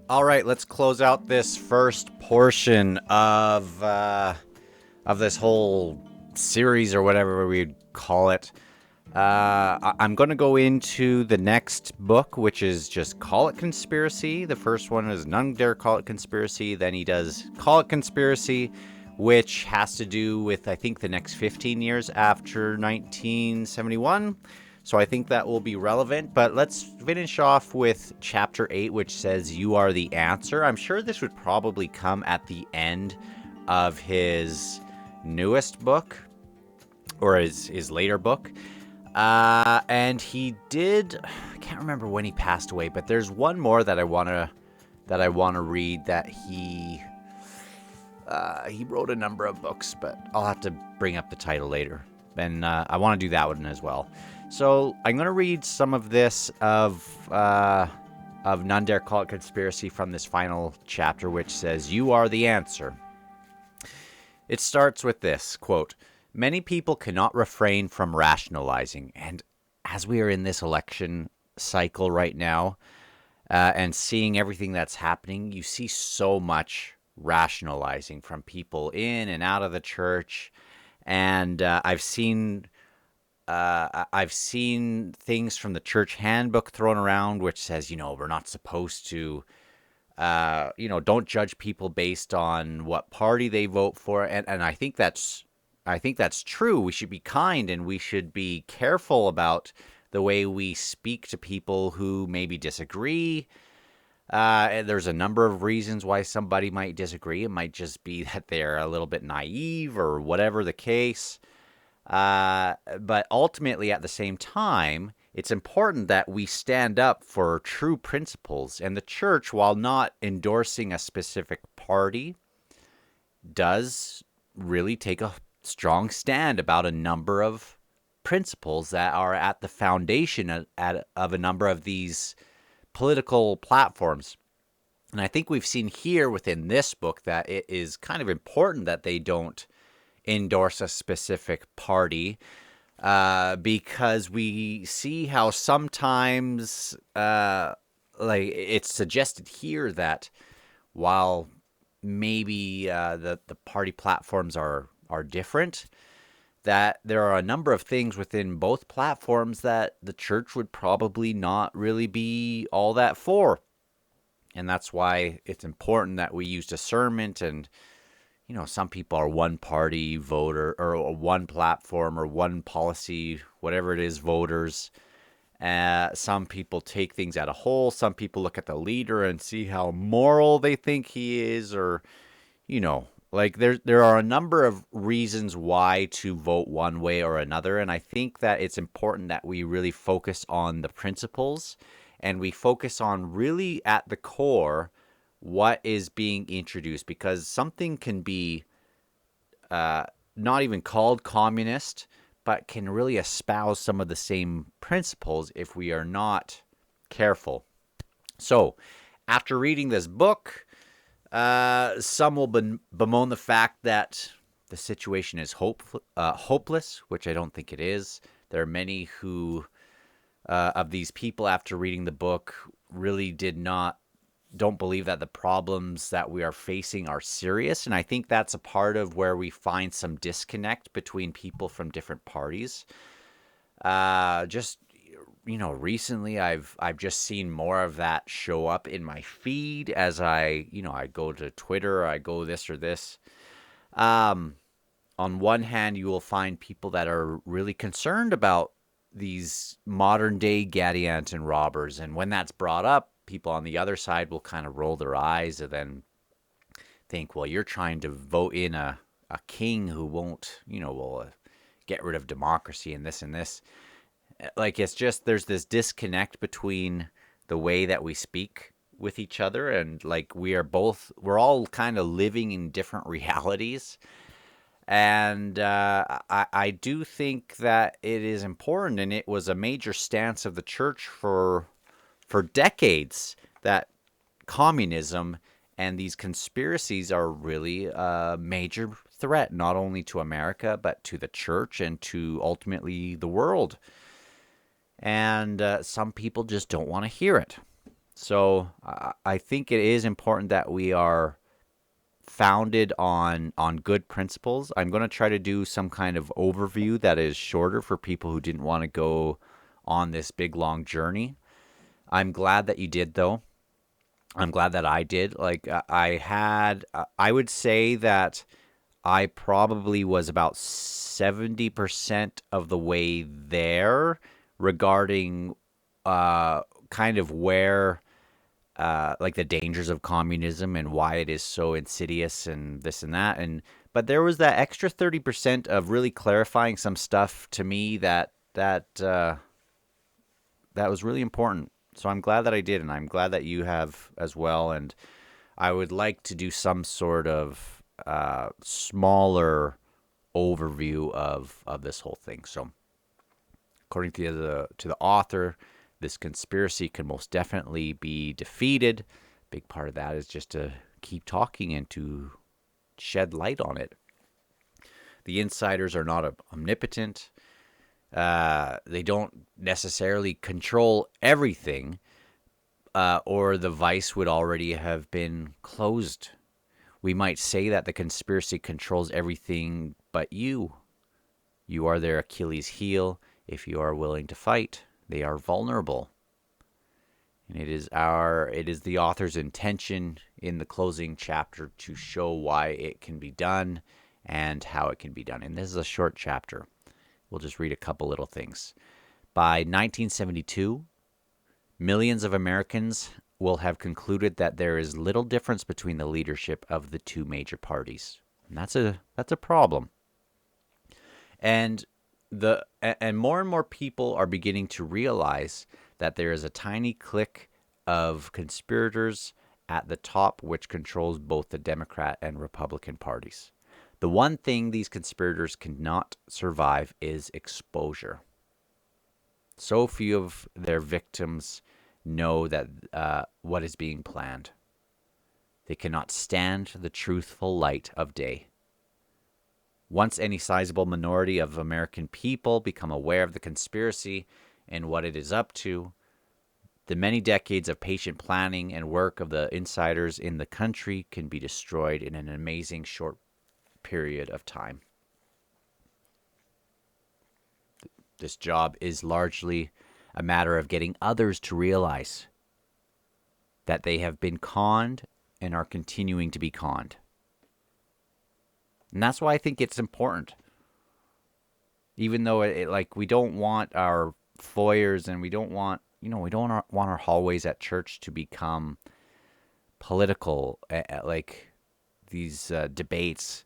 All right, let's close out this first portion of this whole series or whatever we'd call it. I'm going to go into the next book, which is just Call It Conspiracy. The first one is None Dare Call It Conspiracy. Then he does Call It Conspiracy, which has to do with, I think, the next 15 years after 1971. So I think that will be relevant. But let's finish off with Chapter 8, which says, You Are the Answer. I'm sure this would probably come at the end of his newest book, or his later book. And he did, I can't remember when he passed away, but there's one more that I want to read that he wrote a number of books, but I'll have to bring up the title later. And I want to do that one as well. So I'm going to read some of this of None Dare Call It Conspiracy from this final chapter, which says, You are the answer. It starts with this, quote, Many people cannot refrain from rationalizing. And as we are in this election cycle right now, and seeing everything that's happening, you see so much rationalizing from people in and out of the church. And I've seen things from the church handbook thrown around, which says, we're not supposed to, don't judge people based on what party they vote for. And I think that's true. We should be kind and we should be careful about the way we speak to people who maybe disagree. There's a number of reasons why somebody might disagree. It might just be that they're a little bit naive or whatever the case. But ultimately, at the same time, it's important that we stand up for true principles. And the church, while not endorsing a specific party, does really take a strong stand about a number of principles that are at the foundation of a number of these political platforms. And I think we've seen here within this book that it is kind of important that they don't endorse a specific party, because we see how sometimes, like it's suggested here that while maybe the party platforms are different, that there are a number of things within both platforms that the church would probably not really be all that for. And that's why it's important that we use discernment. And, some people are one party voter or one platform or one policy, whatever it is, voters. Some people take things at a whole. Some people look at the leader and see how moral they think he is, or, like there are a number of reasons why to vote one way or another. And I think that it's important that we really focus on the principles and we focus on really at the core what is being introduced, because something can be not even called communist, but can really espouse some of the same principles if we are not careful. So after reading this book, some will bemoan the fact that the situation is hopeless, which I don't think it is. There are many who, of these people, after reading the book, really don't believe that the problems that we are facing are serious. And I think that's a part of where we find some disconnect between people from different parties. Recently I've just seen more of that show up in my feed as I go to Twitter, or I go this or this. On one hand, you will find people that are really concerned about these modern day Gadianton robbers. And when that's brought up, people on the other side will kind of roll their eyes and then think, well, you're trying to vote in a king who won't, will get rid of democracy and this and this. Like, it's just, there's this disconnect between the way that we speak with each other, and like we're all kind of living in different realities. And I do think that it is important, and it was a major stance of the church for decades, that communism and these conspiracies are really a major threat, not only to America, but to the church and to ultimately the world. And some people just don't want to hear it. So I think it is important that we are founded on good principles. I'm going to try to do some kind of overview that is shorter for people who didn't want to go on this big long journey. I'm glad that you did, though. I'm glad that I did. Like I would say that I probably was about 70% of the way there regarding kind of where like the dangers of communism and why it is so insidious and this and that. And but there was that extra 30% of really clarifying some stuff to me that was really important. So I'm glad that I did, and I'm glad that you have as well. And I would like to do some sort of smaller overview of this whole thing. So, according to the author, this conspiracy can most definitely be defeated. Big part of that is just to keep talking and to shed light on it. The insiders are not omnipotent. They don't necessarily control everything, or the vice would already have been closed. We might say that the conspiracy controls everything but you. You are their Achilles heel. If you are willing to fight, they are vulnerable. And it is the author's intention in the closing chapter to show why it can be done and how it can be done. And this is a short chapter. We'll just read a couple little things. By 1972, millions of Americans will have concluded that there is little difference between the leadership of the two major parties. And that's a problem. And more and more people are beginning to realize that there is a tiny clique of conspirators at the top which controls both the Democrat and Republican parties. The one thing these conspirators cannot survive is exposure. So few of their victims know that what is being planned. They cannot stand the truthful light of day. Once any sizable minority of American people become aware of the conspiracy and what it is up to, the many decades of patient planning and work of the insiders in the country can be destroyed in an amazing short period of time. This job is largely a matter of getting others to realize that they have been conned and are continuing to be conned. And that's why I think it's important. Even though we don't want our foyers and we don't want our hallways at church to become political, like these debates.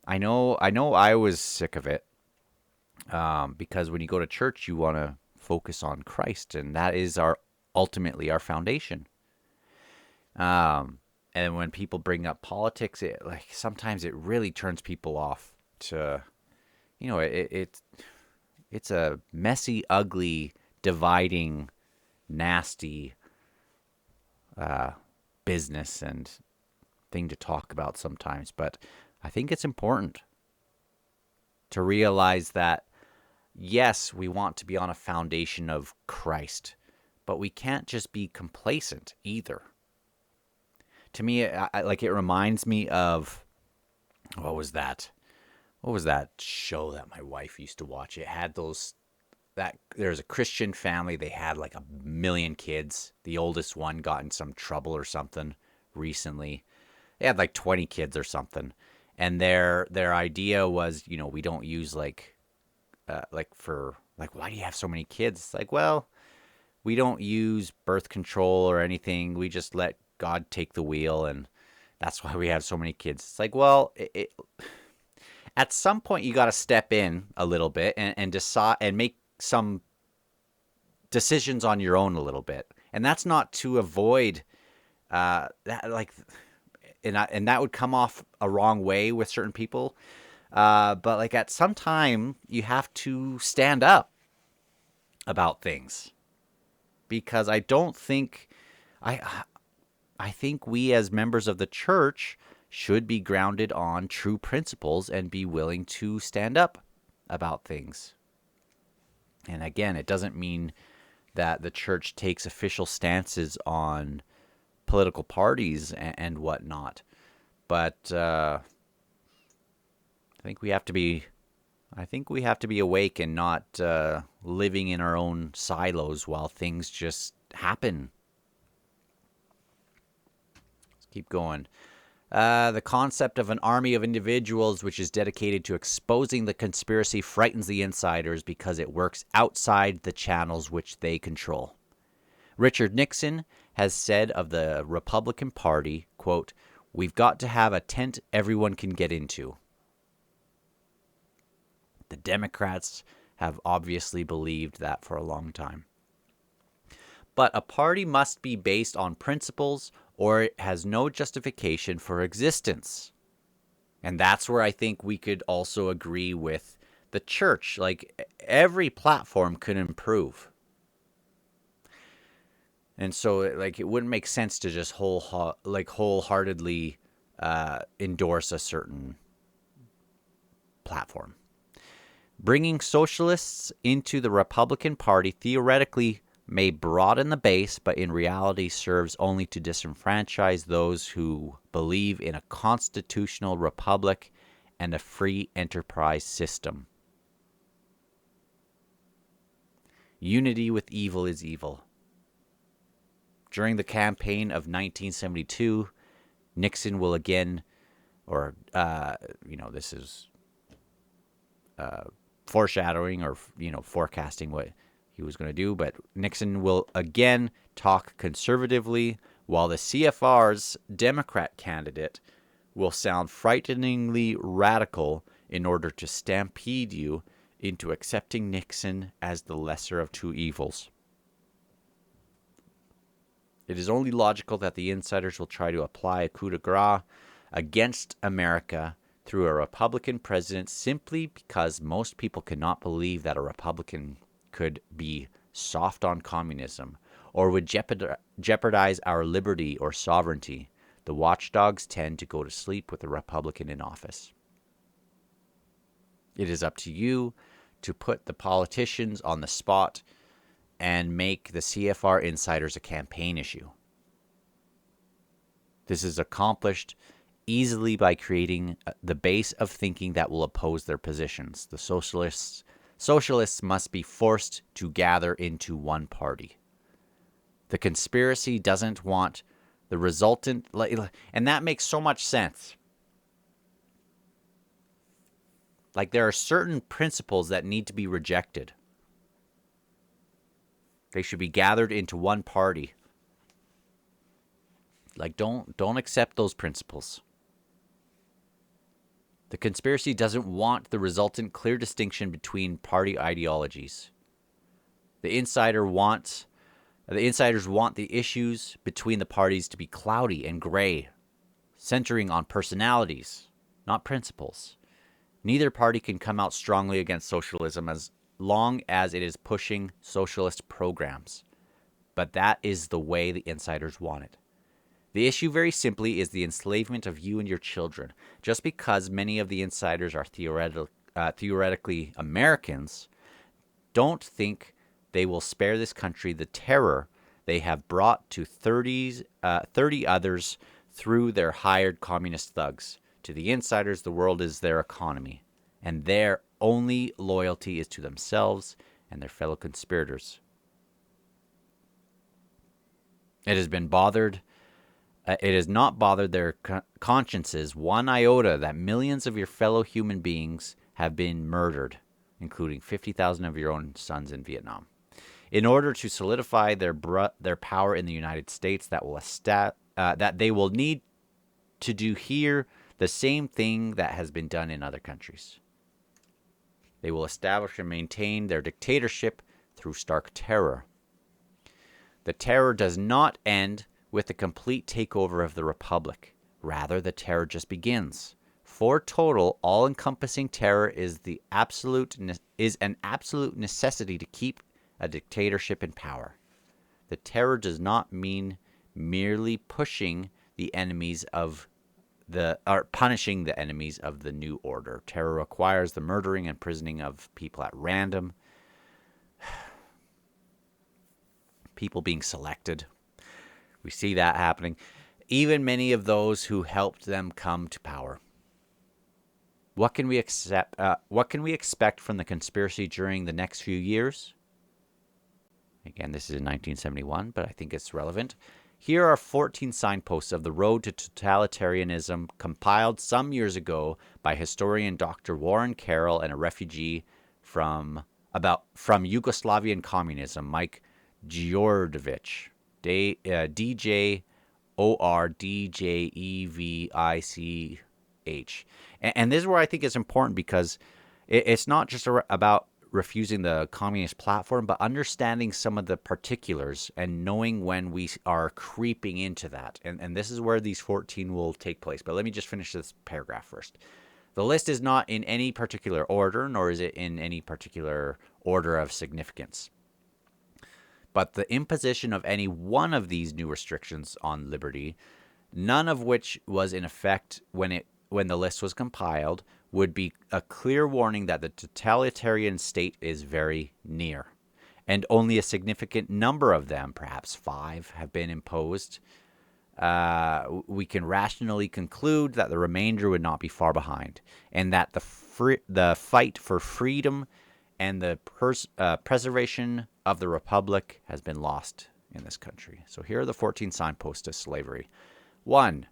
I know I was sick of it, because when you go to church, you want to focus on Christ, and that is ultimately our foundation. And when people bring up politics, sometimes it really turns people off to, it's a messy, ugly, dividing, nasty business and thing to talk about sometimes. But I think it's important to realize that, yes, we want to be on a foundation of Christ, but we can't just be complacent either. To me, it reminds me of, what was that show that my wife used to watch? It had there's a Christian family. They had like 1 million kids. The oldest one got in some trouble or something recently. They had like 20 kids or something. And their idea was, we don't use why do you have so many kids? It's like, well, we don't use birth control or anything. We just let God take the wheel, and that's why we have so many kids. It's like, well, at some point you got to step in a little bit and decide and make some decisions on your own a little bit. And that's not to avoid that, and that would come off a wrong way with certain people. But at some time you have to stand up about things, because I don't think I think we as members of the church should be grounded on true principles and be willing to stand up about things. And again, it doesn't mean that the church takes official stances on political parties and whatnot. But I think we have to be awake and not living in our own silos while things just happen. Let's keep going. The concept of an army of individuals which is dedicated to exposing the conspiracy frightens the insiders because it works outside the channels which they control. Richard Nixon has said of the Republican Party, quote, "We've got to have a tent everyone can get into." The Democrats have obviously believed that for a long time. But a party must be based on principles or it has no justification for existence. And that's where I think we could also agree with the church. Like, every platform could improve. And so, like, it wouldn't make sense to just wholeheartedly endorse a certain platform. Bringing socialists into the Republican Party theoretically may broaden the base, but in reality serves only to disenfranchise those who believe in a constitutional republic and a free enterprise system. Unity with evil is evil. During the campaign of 1972, Nixon will again, this is foreshadowing or, forecasting what he was going to do, but Nixon will again talk conservatively, while the CFR's Democrat candidate will sound frighteningly radical in order to stampede you into accepting Nixon as the lesser of two evils. It is only logical that the insiders will try to apply a coup de grace against America through a Republican president simply because most people cannot believe that a Republican could be soft on communism or would jeopardize our liberty or sovereignty. The watchdogs tend to go to sleep with a Republican in office. It is up to you to put the politicians on the spot and make the CFR insiders a campaign issue. This is accomplished easily by creating the base of thinking that will oppose their positions. The socialists must be forced to gather into one party. The conspiracy doesn't want the resultant, and that makes so much sense. Like, there are certain principles that need to be rejected. They should be gathered into one party. Like, don't accept those principles. The conspiracy doesn't want the resultant clear distinction between party ideologies. The insiders want the issues between the parties to be cloudy and gray, centering on personalities, not principles. Neither party can come out strongly against socialism as long as it is pushing socialist programs. But that is the way the insiders want it. The issue, very simply, is the enslavement of you and your children. Just because many of the insiders are theoretically Americans, don't think they will spare this country the terror they have brought to 30 others through their hired communist thugs. To the insiders, the world is their economy, and their only loyalty is to themselves and their fellow conspirators. It has not bothered their consciences one iota that millions of your fellow human beings have been murdered, including 50,000 of your own sons in Vietnam. In order to solidify their power in the United States, that they will need to do here the same thing that has been done in other countries. They will establish and maintain their dictatorship through stark terror. The terror does not end with the complete takeover of the republic. Rather, the terror just begins. For total, all-encompassing terror is an absolute necessity to keep a dictatorship in power. The terror does not mean merely punishing the enemies of the new order. Terror requires the murdering and imprisoning of people at random. people being selected. We see that happening. Even many of those who helped them come to power. What can we expect from the conspiracy during the next few years? Again, this is in 1971, but I think it's relevant. Here are 14 signposts of the road to totalitarianism compiled some years ago by historian Dr. Warren Carroll and a refugee from Yugoslavian communism, Mike Djordjevic. DJORDJEVICH. And this is where I think it's important, because it's not just about refusing the communist platform, but understanding some of the particulars and knowing when we are creeping into that. And this is where these 14 will take place. But let me just finish this paragraph first. The list is not in any particular order, nor is it in any particular order of significance. But the imposition of any one of these new restrictions on liberty, none of which was in effect when the list was compiled, would be a clear warning that the totalitarian state is very near. And only a significant number of them, perhaps 5, have been imposed. We can rationally conclude that the remainder would not be far behind, and that the fight for freedom and the preservation of the republic has been lost in this country. So here are the 14 signposts to slavery. 1.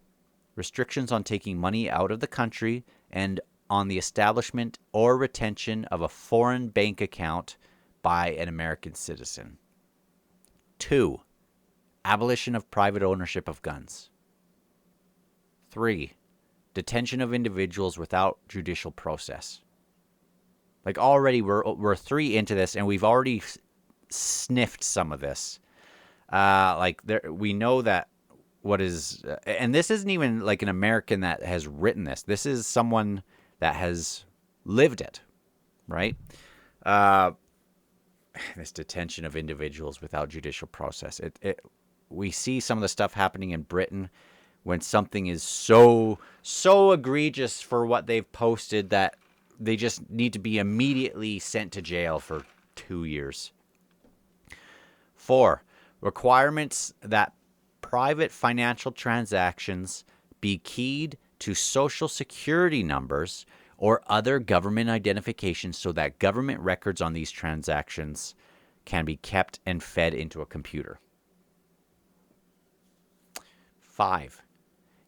Restrictions on taking money out of the country and on the establishment or retention of a foreign bank account by an American citizen. 2. Abolition of private ownership of guns. 3. Detention of individuals without judicial process. Like, already we're 3 into this, and we've already sniffed some of this. We know that what is, and this isn't even like an American that has written this. This is someone that has lived it, right? This detention of individuals without judicial process. We see some of the stuff happening in Britain when something is so egregious for what they've posted that they just need to be immediately sent to jail for 2 years. 4. Requirements that private financial transactions be keyed to social security numbers or other government identifications so that government records on these transactions can be kept and fed into a computer. 5.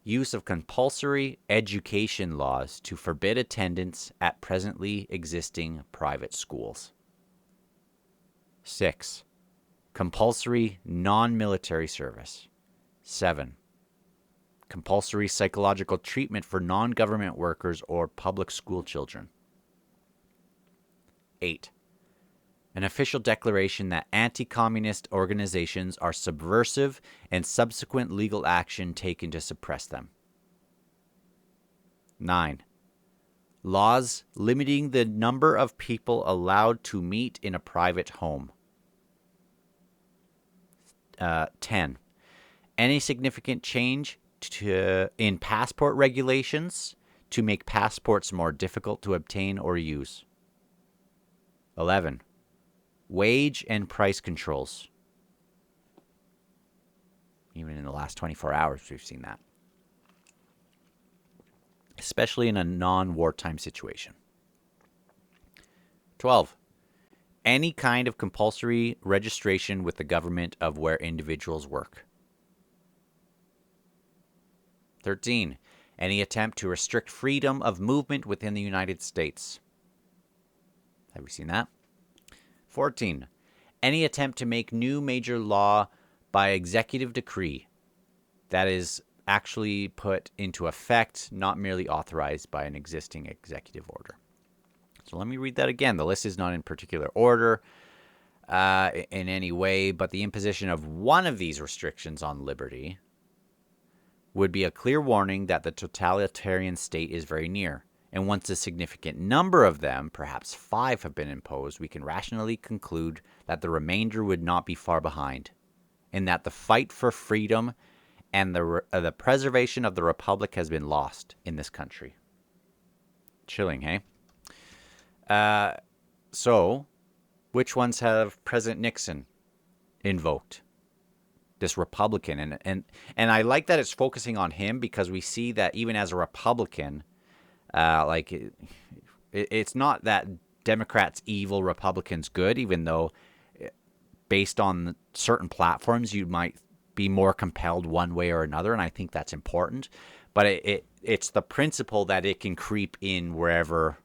Use of compulsory education laws to forbid attendance at presently existing private schools. 6. Compulsory non-military service. 7. Compulsory psychological treatment for non-government workers or public school children. 8. An official declaration that anti-communist organizations are subversive and subsequent legal action taken to suppress them. 9. Laws limiting the number of people allowed to meet in a private home. 10. Any significant change in passport regulations to make passports more difficult to obtain or use. 11. Wage and price controls. Even in the last 24 hours, we've seen that. Especially in a non-wartime situation. 12. Any kind of compulsory registration with the government of where individuals work. 13. Any attempt to restrict freedom of movement within the United States. Have we seen that? 14. Any attempt to make new major law by executive decree that is actually put into effect, not merely authorized by an existing executive order. So let me read that again. The list is not in particular order in any way, but the imposition of one of these restrictions on liberty would be a clear warning that the totalitarian state is very near. And once a significant number of them, perhaps 5, have been imposed, we can rationally conclude that the remainder would not be far behind, and that the fight for freedom and the preservation of the republic has been lost in this country. Chilling, hey? So, which ones have President Nixon invoked? this Republican, and I like that it's focusing on him, because we see that even as a Republican, like it's not that Democrats evil, Republicans good, even though based on certain platforms you might be more compelled one way or another, and I think that's important. But it's the principle that it can creep in wherever,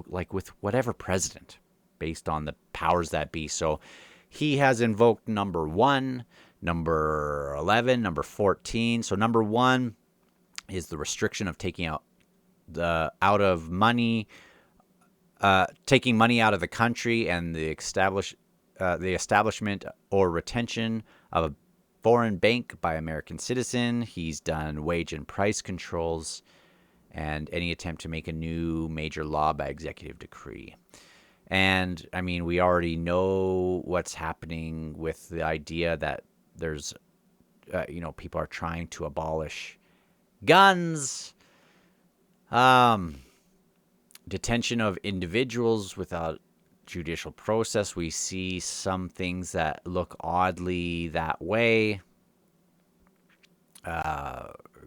like with whatever president, based on the powers that be. So he has invoked number 1, number 11, number 14. So number 1 is the restriction of taking taking money out of the country, and the establishment or retention of a foreign bank by American citizen. He's done wage and price controls, and any attempt to make a new major law by executive decree. And I mean, we already know what's happening with the idea that there's, people are trying to abolish guns, detention of individuals without judicial process. We see some things that look oddly that way.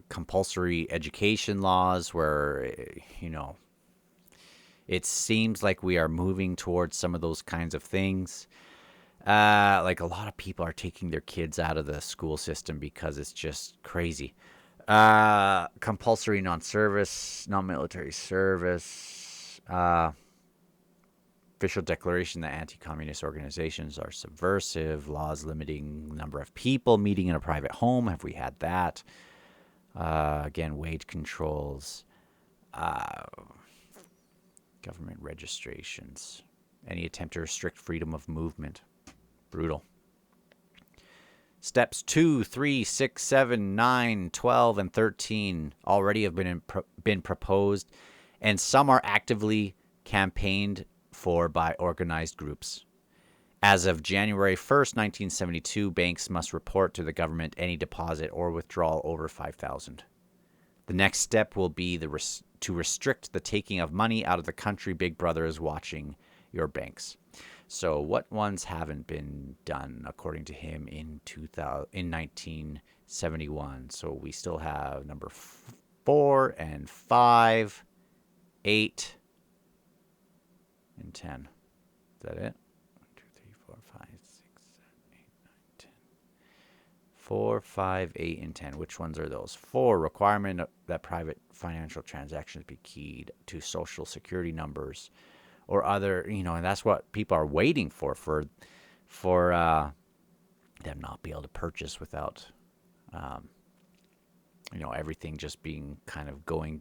Compulsory education laws, where, it seems like we are moving towards some of those kinds of things. Like a lot of people are taking their kids out of the school system because it's just crazy. Compulsory non-military service. Official declaration that anti-communist organizations are subversive. Laws limiting the number of people meeting in a private home. Have we had that? Again, wage controls. Government registrations. Any attempt to restrict freedom of movement. Brutal. Steps 2, 3, 6, 7, 9, 12, and 13 already have been proposed, and some are actively campaigned for by organized groups. As of January 1st, 1972, banks must report to the government any deposit or withdrawal over $5,000. The next step will be to restrict the taking of money out of the country. Big Brother is watching your banks. So what ones haven't been done, according to him, in 1971? So we still have number 4 and 5, 8, and 10. Is that it? 1, 2, 3, 4, 5, 6, 7, 8, 9, 10. 4, 5, 8, and 10. Which ones are those? 4, requirement that private financial transactions be keyed to social security numbers or other, and that's what people are waiting for them not be able to purchase without, everything just being kind of going,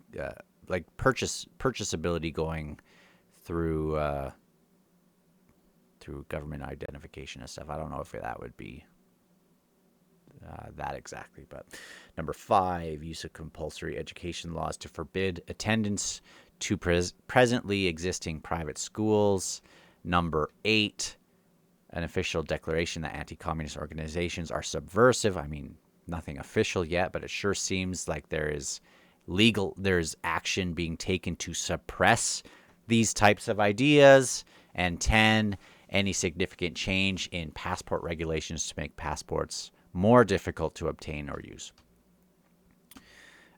like purchasability going through government identification and stuff. I don't know if that would be that exactly, but number 5, use of compulsory education laws to forbid attendance to presently existing private schools. Number 8, an official declaration that anti-communist organizations are subversive. I mean, nothing official yet, but it sure seems like there's action being taken to suppress these types of ideas. And 10, any significant change in passport regulations to make passports more difficult to obtain or use.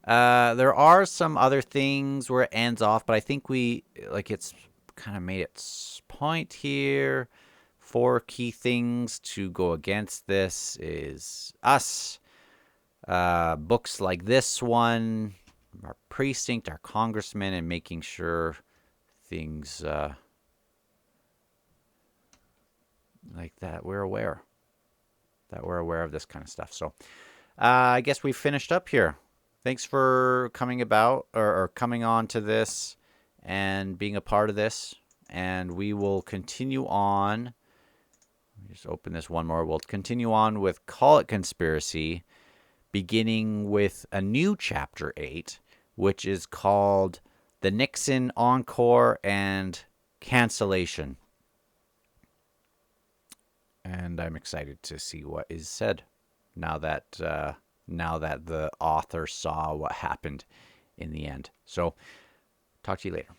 There are some other things where it ends off, but I think it's kind of made its point here. 4 key things to go against this is us. Books like this one, our precinct, our congressman, and making sure things like that we're aware of this kind of stuff. So I guess we've finished up here. Thanks for coming coming on to this and being a part of this. And we will continue on. Let me just open this one more. We'll continue on with Call It Conspiracy, beginning with a new chapter 8, which is called The Nixon Encore and Cancellation. And I'm excited to see what is said now that the author saw what happened in the end. So, talk to you later.